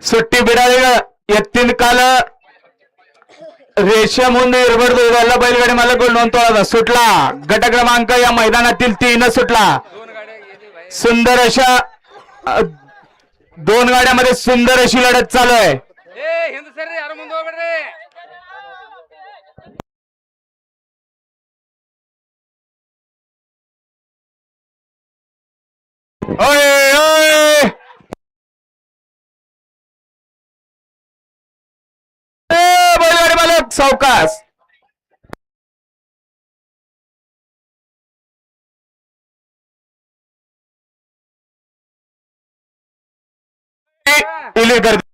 सुट्टी बिडाळी एत्तीन काल रेशम होऊन इरबड दोघाला बैलगाडी मला गोल नोंदवला सुटला. गट क्रमांक या मैदानातील 3 सुटला. सुंदर अशा 2 गाड्यामध्ये सुंदर अशी लढत चालू आहे. ओय ओय बैलगाडी मालक सावकाश. गर्दी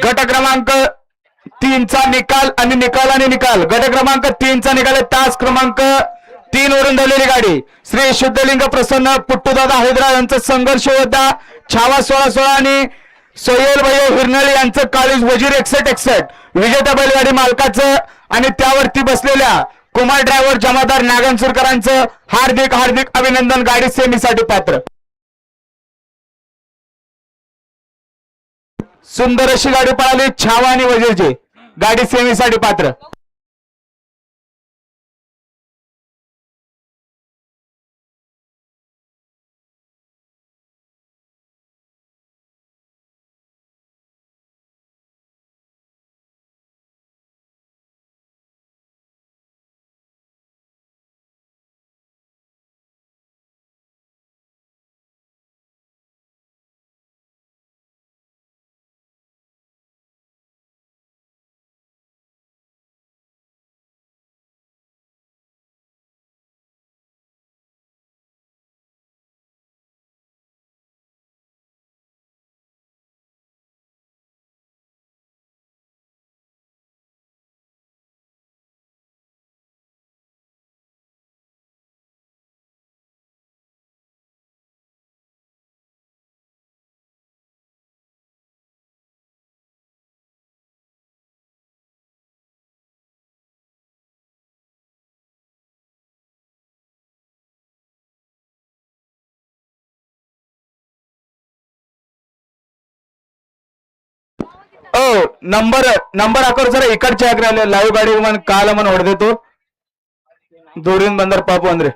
गट क्रमांक 3 चा निकाल आणि निकाल. गट क्रमांक 3 चा निकाल तास क्रमांक 3 वरून धावलेली गाडी श्री शुद्धलिंग प्रसन्न पुट्टूदादा हैदराबाद यांचा संघर्ष होता. छावा 16-16 आणि सोहेल भैया हिरनळे यांचं काळीज वजीर 61 विजेता बैलगाडी मालकाचं आणि त्यावरती बसलेल्या कुमार ड्रायव्हर जमादार नागनसुरकरांचं हार्दिक हार्दिक अभिनंदन. गाडी सेमीसाठी पात्र. सुंदर अशी गाडी पळाली छावा आणि वजीरची. गाडी सेमीसाठी पात्र. नंबर अकर जरा इकडच्या आग्रह लाईव्ह गाडी मन काल मन ओढ देतो दोडून बंदर पापू अंद्रे.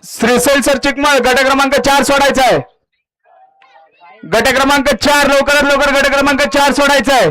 श्रीशैल सर चिकमळ गट क्रमांक 4 सोडायचा आहे. गट क्रमांक 4 लवकरात लवकर गट क्रमांक 4 सोडायचा आहे.